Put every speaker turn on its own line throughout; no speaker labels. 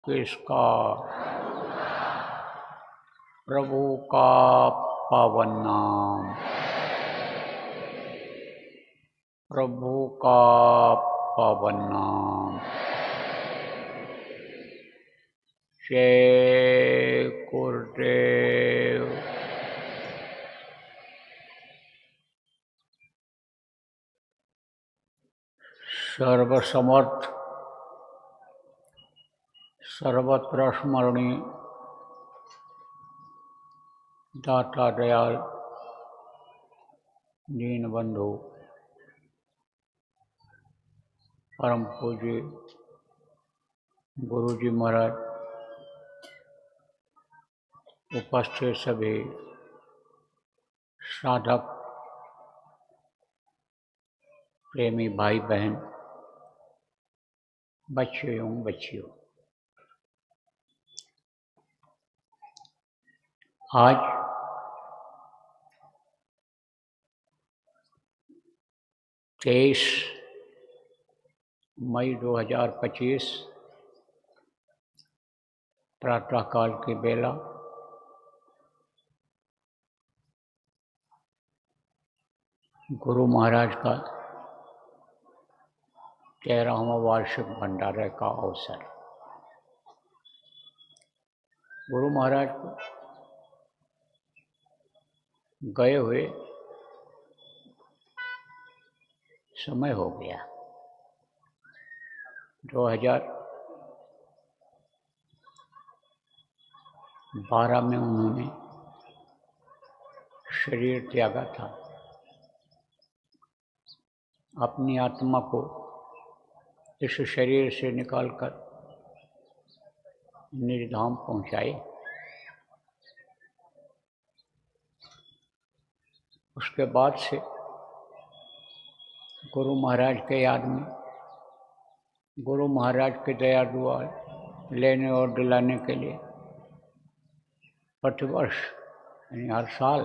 किसका? प्रभु का पावन नाम, प्रभु का पावन नाम। जय गुरुदेव। सर्वसमर्थ सर्वत्र स्मरणीय दाता दयाल दीनबंधु परम पूज्य गुरुजी महाराज, उपस्थित सभी साधक प्रेमी भाई बहन, बच्चे एवं बच्चियों, आज 23 मई 2025 प्रातःकाल की बेला गुरु महाराज का 13वां वार्षिक भंडारे का अवसर। गुरु महाराज को गए हुए समय हो गया। 2012 में उन्होंने शरीर त्यागा था। अपनी आत्मा को इस शरीर से निकालकर निर्धाम पहुँचाए। उसके बाद से गुरु महाराज के याद में, गुरु महाराज के दया दुआ लेने और दिलाने के लिए प्रतिवर्ष यानी हर साल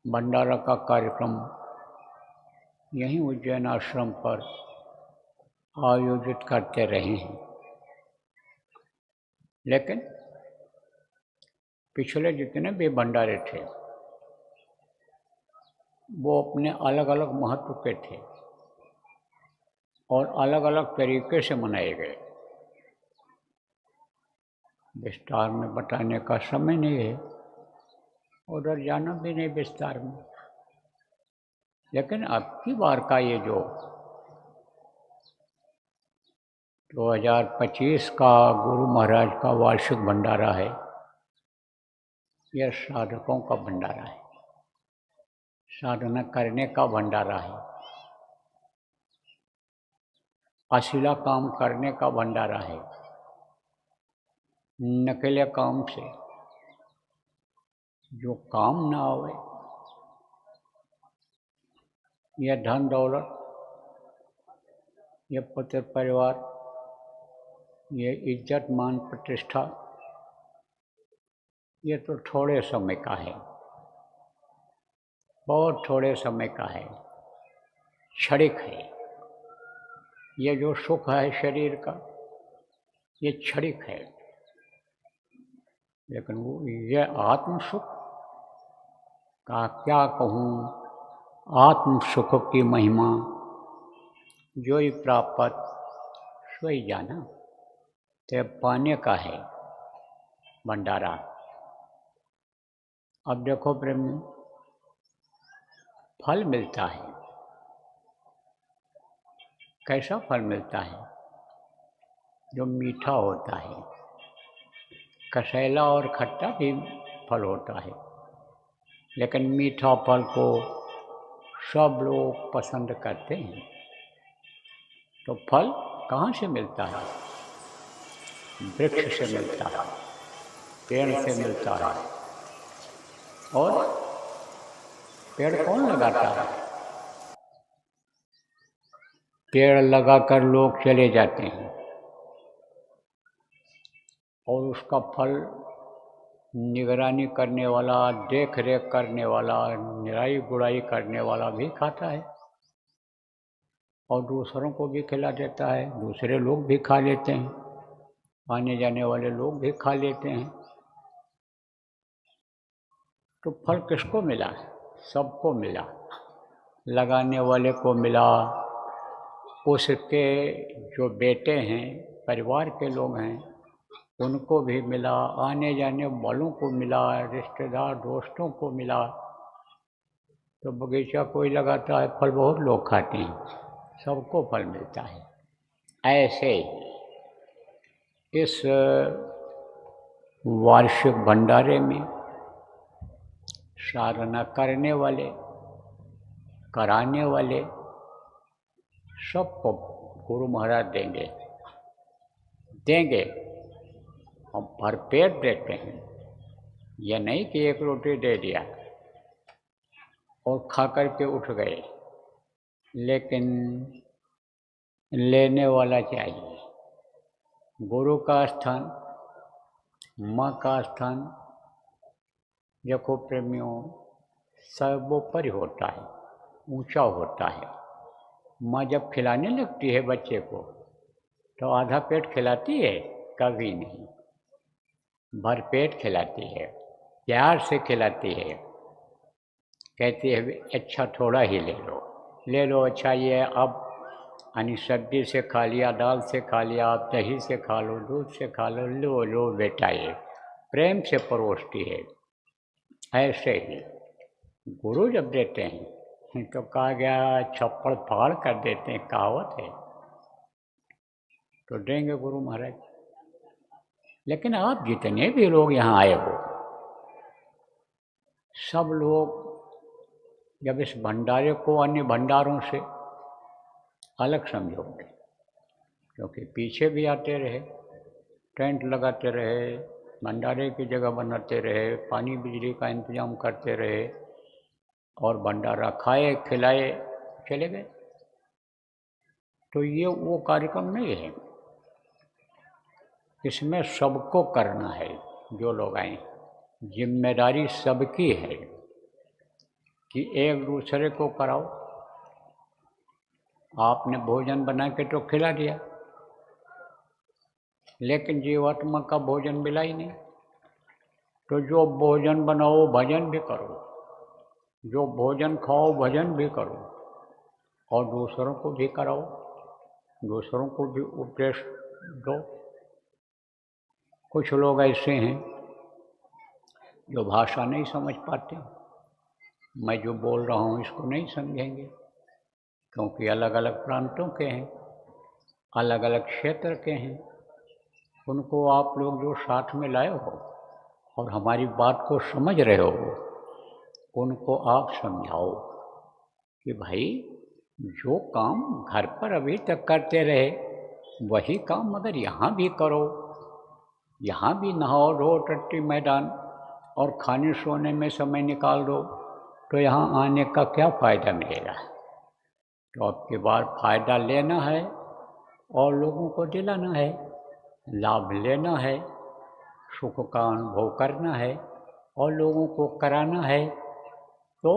भंडारा का कार्यक्रम यहीं उज्जैन आश्रम पर आयोजित करते रहे हैं। लेकिन पिछले जितने भी भंडारे थे वो अपने अलग अलग महत्व के थे और अलग अलग तरीके से मनाए गए। विस्तार में बताने का समय नहीं है, उधर जाना भी नहीं विस्तार में। लेकिन अब की बार का ये जो 2025 का गुरु महाराज का वार्षिक भंडारा है, यह साधकों का भंडारा है, साधना करने का भंडारा है, अशिला काम करने का भंडारा है। नकले काम से जो काम ना आवे, यह धन दौलत, यह पुत्र परिवार, ये इज्जत मान प्रतिष्ठा, ये तो थोड़े समय का है, बहुत थोड़े समय का है, क्षणिक है। ये जो सुख है शरीर का, ये क्षणिक है। लेकिन वो ये आत्म सुख का क्या कहूँ, आत्म सुख की महिमा जो ही प्राप्त सोई जाना, ते पाने का है भंडारा। अब देखो प्रेम, फल मिलता है। कैसा फल मिलता है? जो मीठा होता है। कसैला और खट्टा भी फल होता है, लेकिन मीठा फल को सब लोग पसंद करते हैं। तो फल कहाँ से मिलता है? वृक्ष से मिलता है, पेड़ से मिलता है। और पेड़ कौन लगाता है? पेड़ लगाकर लोग चले जाते हैं और उसका फल निगरानी करने वाला, देख रेख करने वाला, निराई गुड़ाई करने वाला भी खाता है और दूसरों को भी खिला देता है, दूसरे लोग भी खा लेते हैं। आने जाने वाले लोग भी खा लेते हैं। तो फल किसको मिला? सबको मिला। लगाने वाले को मिला, उसके जो बेटे हैं, परिवार के लोग हैं, उनको भी मिला, आने जाने वालों को मिला, रिश्तेदार दोस्तों को मिला। तो बगीचा कोई लगाता है, फल बहुत लोग खाते हैं, सबको फल मिलता है। ऐसे इस वार्षिक भंडारे में साधना करने वाले, कराने वाले सबको गुरु महाराज देंगे हम भरपेट देते हैं। यह नहीं कि एक रोटी दे दिया और खा कर के उठ गए, लेकिन लेने वाला चाहिए। गुरु का स्थान, माँ का स्थान, देखो प्रेमियों, सर्वोपरि होता है, ऊंचा होता है। माँ जब खिलाने लगती है बच्चे को तो आधा पेट खिलाती है? कभी नहीं, भरपेट खिलाती है, प्यार से खिलाती है। कहती है अच्छा थोड़ा ही ले लो, अच्छा ये अब यानी सब्जी से खा लिया, दाल से खा लिया, आप दही से खा लो, दूध से खा लो, लो बेटा, ये प्रेम से परोसती है। ऐसे ही गुरु जब देते हैं तो कहा गया छप्पड़ फाड़ कर देते हैं, कहावत है। तो देंगे गुरु महाराज। लेकिन आप जितने भी लोग यहाँ आए हो, सब लोग जब इस भंडारे को अन्य भंडारों से अलग समझोगे, क्योंकि पीछे भी आते रहे, टेंट लगाते रहे, भंडारे की जगह बनाते रहे, पानी बिजली का इंतजाम करते रहे और भंडारा खाए खिलाए चले गए। तो ये वो कार्यक्रम नहीं है। इसमें सबको करना है, जो लोग आए, जिम्मेदारी सबकी है कि एक दूसरे को कराओ। आपने भोजन बना के तो खिला दिया, लेकिन जीवात्मा का भोजन मिला ही नहीं। तो जो भोजन बनाओ भजन भी करो, जो भोजन खाओ भजन भी करो, और दूसरों को भी कराओ, दूसरों को भी उपदेश दो। कुछ लोग ऐसे हैं जो भाषा नहीं समझ पाते, मैं जो बोल रहा हूँ इसको नहीं समझेंगे, क्योंकि अलग अलग प्रांतों के हैं, अलग अलग क्षेत्र के हैं। उनको आप लोग जो साथ में लाए हो और हमारी बात को समझ रहे हो, उनको आप समझाओ कि भाई जो काम घर पर अभी तक करते रहे वही काम अगर यहाँ भी करो, यहाँ भी नहाओ धो टट्टी मैदान और खाने सोने में समय निकाल दो, तो यहाँ आने का क्या फ़ायदा मिलेगा? तो अब की बार फ़ायदा लेना है और लोगों को दिलाना है, लाभ लेना है, सुख का अनुभव करना है और लोगों को कराना है। तो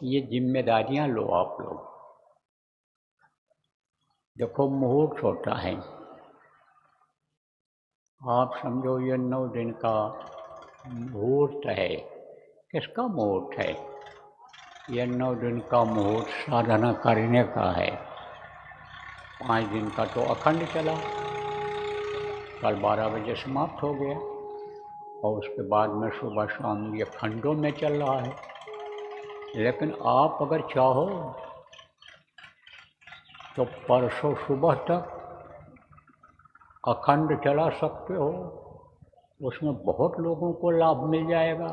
ये जिम्मेदारियां लो आप लोग। देखो मुहूर्त होता है, आप समझो ये 9 दिन का मुहूर्त है। किसका मुहूर्त है? ये 9 दिन का मुहूर्त साधना करने का है। 5 दिन का तो अखंड चला, कल 12 बजे समाप्त हो गया, और उसके बाद में सुबह शाम ये खंडों में चल रहा है। लेकिन आप अगर चाहो तो परसों सुबह तक अखंड चला सकते हो, उसमें बहुत लोगों को लाभ मिल जाएगा।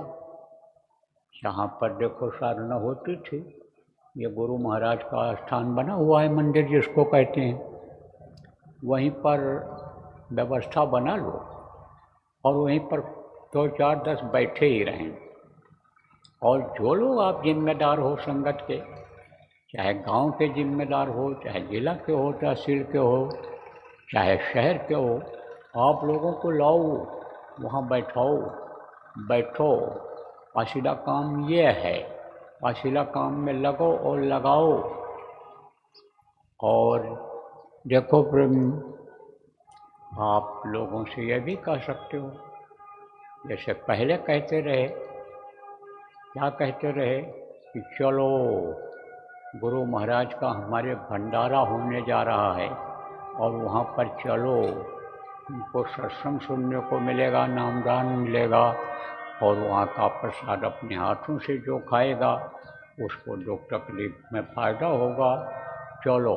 जहाँ पर देखो साधना होती थी, ये गुरु महाराज का स्थान बना हुआ है, मंदिर जिसको कहते हैं, वहीं पर व्यवस्था बना लो और वहीं पर 2, 4, 10 बैठे ही रहें। और जो लोग आप जिम्मेदार हो संगत के, चाहे गांव के जिम्मेदार हो, चाहे जिला के हो, तहसील के हो, चाहे शहर के हो, आप लोगों को लाओ, वहाँ बैठो। असीला काम ये है, असीला काम में लगो और लगाओ। और देखो आप लोगों से यह भी कह सकते हो, जैसे पहले कहते रहे, क्या कहते रहे कि चलो गुरु महाराज का हमारे भंडारा होने जा रहा है और वहाँ पर चलो, उनको सत्संग सुनने को मिलेगा, नामदान मिलेगा और वहाँ का प्रसाद अपने हाथों से जो खाएगा उसको दुख तकलीफ में फ़ायदा होगा। चलो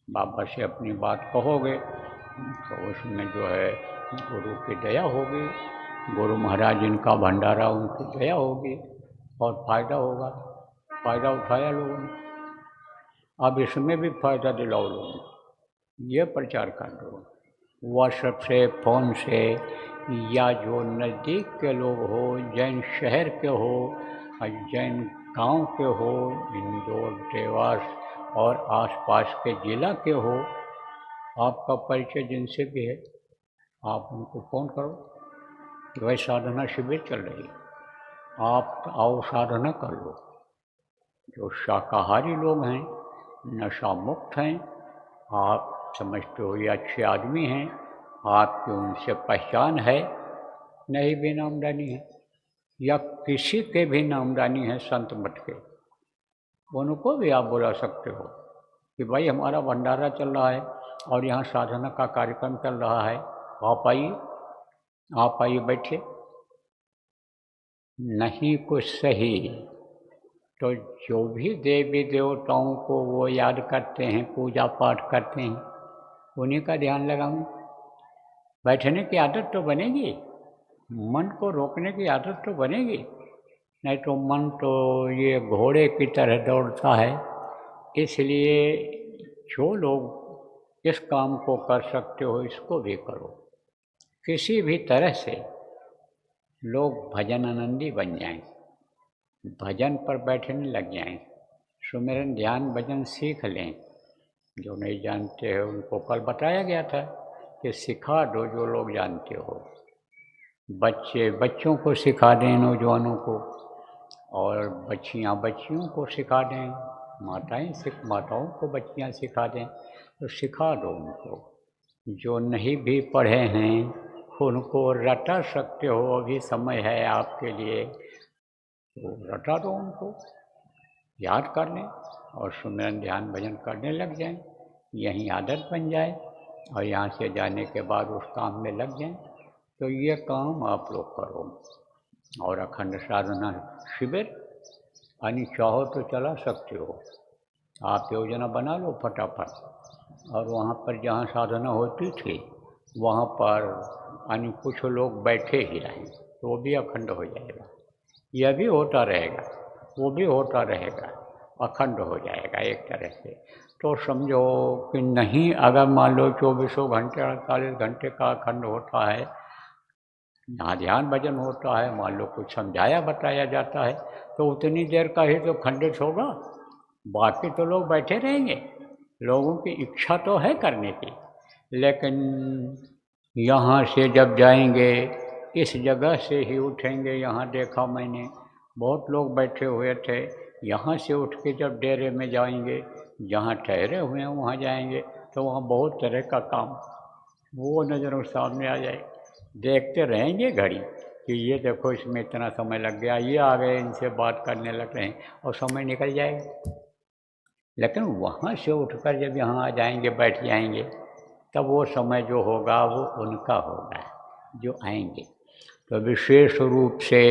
बाबा से अपनी बात कहोगे तो उसमें जो है गुरु की दया होगी, गुरु महाराज इनका भंडारा उनकी दया होगी और फ़ायदा होगा। फ़ायदा उठाया लोगों ने, अब इसमें भी फ़ायदा दिलाओ लोगों को, ये प्रचार कर दो व्हाट्सएप से, फ़ोन से, या जो नज़दीक के लोग हो, जैन शहर के हो, जैन गांव के हो, इंदौर, देवास और आसपास के ज़िला के हो, आपका परिचय जिनसे भी है आप उनको फ़ोन करो कि भाई साधना शिविर चल रही है, आप आओ साधना कर लो। जो शाकाहारी लोग हैं, नशा मुक्त हैं, आप समझते हो ये अच्छे आदमी हैं, आपकी उनसे पहचान है, नहीं भी नामदानी है या किसी के भी नामदानी है संत मठ के, उनको भी आप बुला सकते हो कि भाई हमारा भंडारा चल रहा है और यहाँ साधना का कार्यक्रम चल रहा है, आप आइए बैठिए। नहीं कुछ सही तो जो भी देवी देवताओं को वो याद करते हैं, पूजा पाठ करते हैं, उन्हीं का ध्यान लगाऊं। बैठने की आदत तो बनेगी, मन को रोकने की आदत तो बनेगी, नहीं तो मन तो ये घोड़े की तरह दौड़ता है। इसलिए जो लोग इस काम को कर सकते हो इसको भी करो। किसी भी तरह से लोग भजन आनंदी बन जाएं, भजन पर बैठने लग जाएं, सुमिरन ध्यान भजन सीख लें। जो नहीं जानते हैं उनको कल बताया गया था कि सिखा दो जो लोग जानते हो। बच्चों को सिखा दें, नौजवानों को, और बच्चियों को सिखा दें, माताओं को बच्चियाँ सिखा दें, तो सिखा दो उनको। जो नहीं भी पढ़े हैं उनको रटा सकते हो, अभी समय है आपके लिए, तो रटा दो उनको, याद कर लें और सुमिरन ध्यान भजन करने लग जाएं, यहीं आदत बन जाए और यहाँ से जाने के बाद उस काम में लग जाएं। तो ये काम आप लोग करो। और अखंड साधना शिविर यानी चाहो तो चला सकते हो, आप योजना बना लो फटाफट, और वहाँ पर जहाँ साधना होती थी वहाँ पर यानी कुछ लोग बैठे ही रहें, तो वो भी अखंड हो जाएगा। यह भी होता रहेगा, वो भी होता रहेगा, अखंड हो जाएगा एक तरह से। तो समझो कि नहीं, अगर मान लो 24 घंटे 48 घंटे का अखंड होता है, यहाँ ध्यान भजन होता है, मान लो कुछ समझाया बताया जाता है, तो उतनी देर का ही तो खंडित होगा, बाकी तो लोग बैठे रहेंगे। लोगों की इच्छा तो है करने की, लेकिन यहाँ से जब जाएंगे इस जगह से ही उठेंगे। यहाँ देखा मैंने बहुत लोग बैठे हुए थे, यहाँ से उठ के जब डेरे में जाएंगे, जहाँ ठहरे हुए हैं वहाँ जाएंगे, तो वहाँ बहुत तरह का काम वो नज़रों सामने आ जाए। देखते रहेंगे घड़ी कि ये देखो इसमें इतना समय लग गया, ये आ गए, इनसे बात करने लग रहे हैं और समय निकल जाएगा। लेकिन वहाँ से उठकर जब यहाँ आ जाएंगे, बैठ जाएंगे, तब वो समय जो होगा वो उनका होगा जो आएंगे। तो विशेष रूप से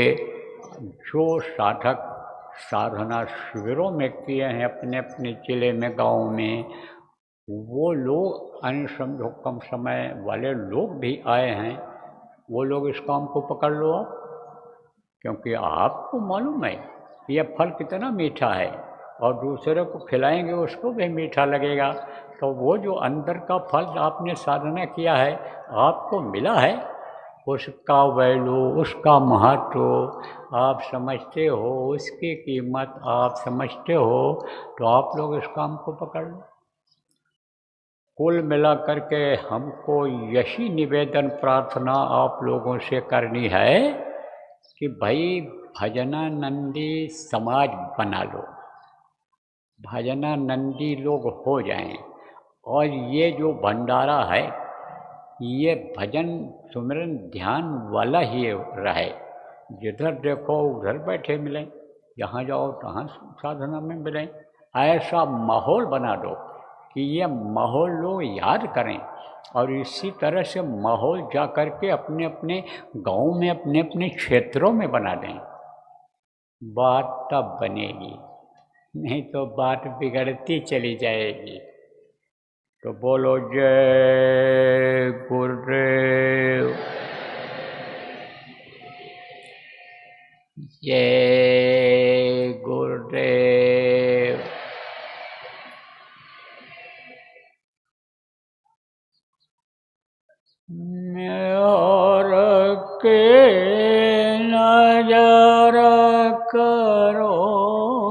जो साधक साधना शिविरों में किए हैं अपने अपने जिले में, गाँव में, वो लोग अन्य समझो कम समय वाले लोग भी आए हैं, वो लोग इस काम को पकड़ लो आप, क्योंकि आपको मालूम है यह फल कितना मीठा है और दूसरे को खिलाएंगे उसको भी मीठा लगेगा। तो वो जो अंदर का फल आपने साधना किया है आपको मिला है, उसका वैल्यू, उसका महत्व आप समझते हो, उसकी कीमत आप समझते हो, तो आप लोग इस काम को पकड़ लो। कुल मिला करके हमको यही निवेदन प्रार्थना आप लोगों से करनी है कि भाई भजनानंदी समाज बना लो, भजनानंदी लोग हो जाएं, और ये जो भंडारा है ये भजन सुमिरन ध्यान वाला ही रहे। जिधर देखो उधर बैठे मिलें, जहाँ जाओ तहाँ साधना में मिलें। ऐसा माहौल बना दो कि ये माहौल लोग याद करें, और इसी तरह से माहौल जा कर के अपने अपने गाँव में, अपने अपने क्षेत्रों में बना दें। बात तब बनेगी, नहीं तो बात बिगड़ती चली जाएगी। तो बोलो जय गुरुदेव, जय गुरुदेव। और के नजर करो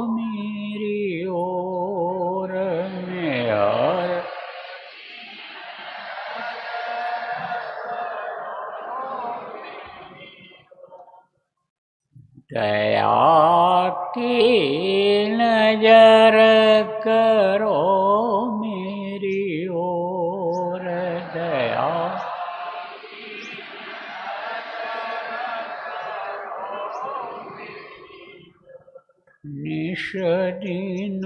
मेरी ओर, मेहर दया की नजर करो मेरी ओर, दया निश दिन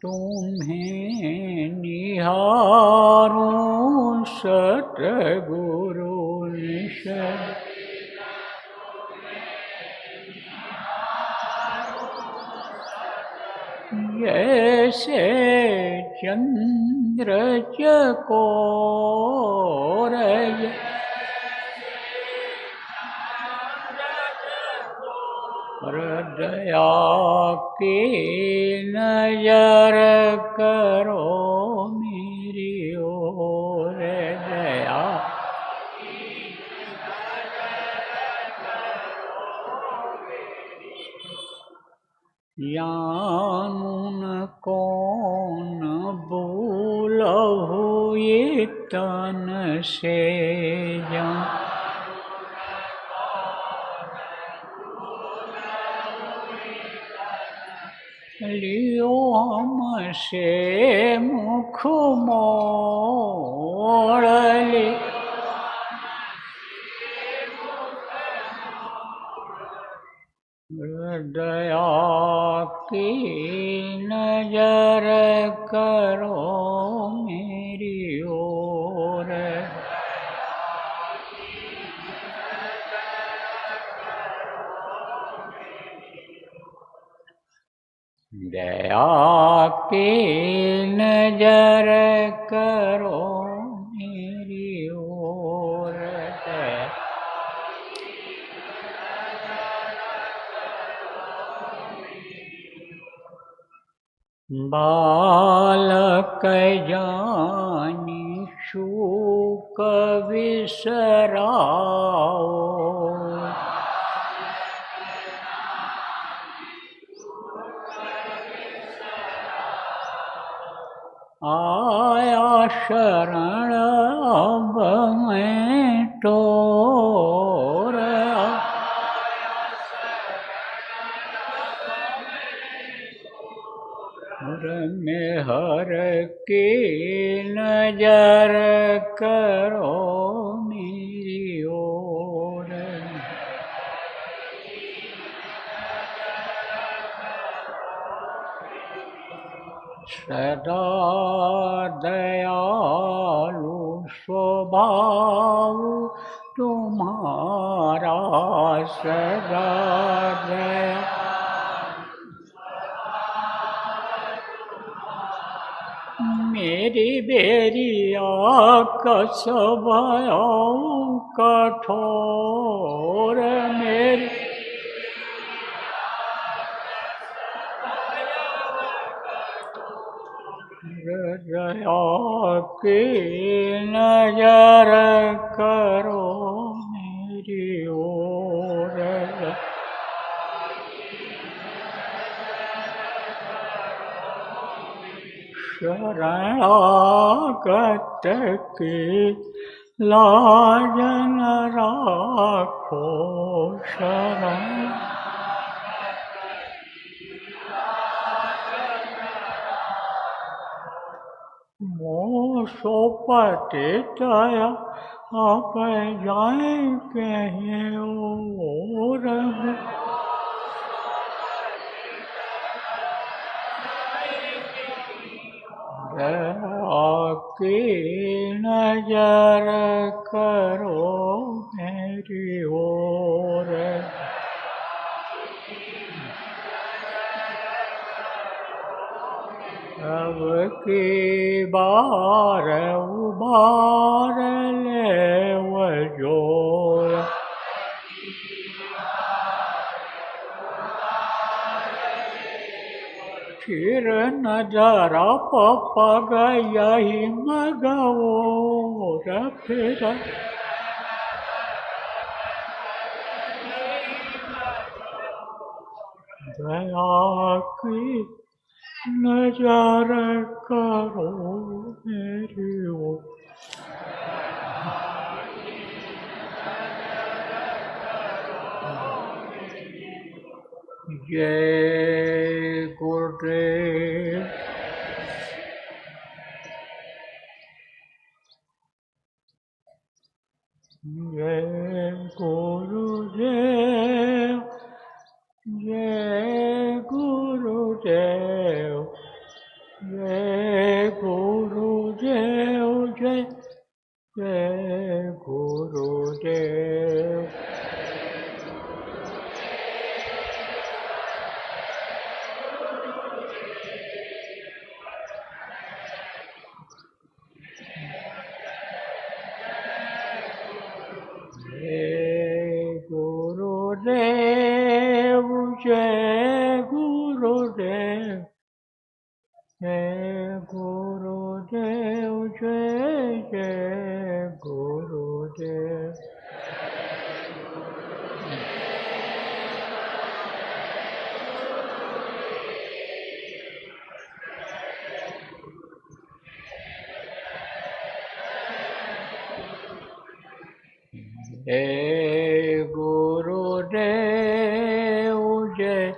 तुम्हें निहारूं सतगुरु, निश जैसे चंद्र चकोर, दया की नजर करो मेरी ओर, दया यानुन कौन भूलहु ये तन से, जान लियो हमसे मुख मोड़ ले, दया की नजर करो मेरी ओर, दया की नजर करो मेरी ओर, बालक जानी शूक बिसराओ, आया शरण अब मैं तोर, मेहर की नजर करो मेरी ओर, सदा दयालु स्वभाव तुम्हारा, सदा दया मेरी बेरिया कस भयो कठोर, मेरी दया की नजर करो मेरी ओर, शरणागत की लाज न राखो, शरण मोह सोपति दया आप जाए कहीं और आकी नजर करो मेरी ओर। अब की बार उबार ले वजोर। फिर नजरा पग यही मगवोर। फिर दया की नजर करो मेरी ओर। जय गुरुदेव। जय गुरुदेव। जय गुरुदेव। जय गुरुदेव। जय जय गुरुदेव। जय गुरुदेव। जय गुरुदेव। जय गुरुदेव। जय जय गुरुदेव। जय गुरुदेव। जय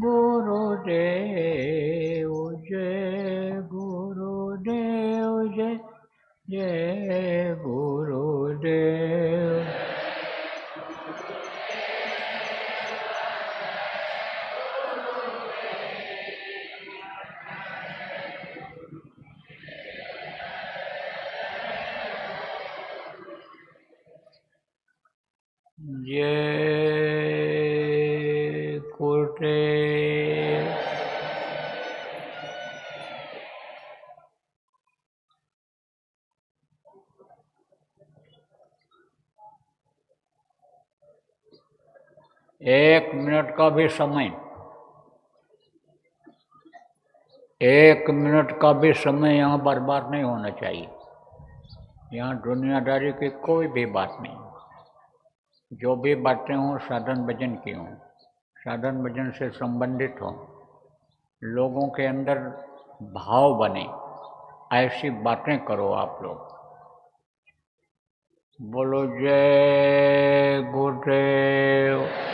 गुरुदेव। जय गुरुदेव। जय जय गुरुदेव। जय गुरुदेव। एक मिनट का भी समय, एक मिनट का भी समय यहाँ बर्बाद नहीं होना चाहिए। यहाँ दुनियादारी की कोई भी बात नहीं। जो भी बातें हों साधन भजन की हों, साधन भजन से संबंधित हों, लोगों के अंदर भाव बने, ऐसी बातें करो आप लोग। बोलो जय गुरुदेव।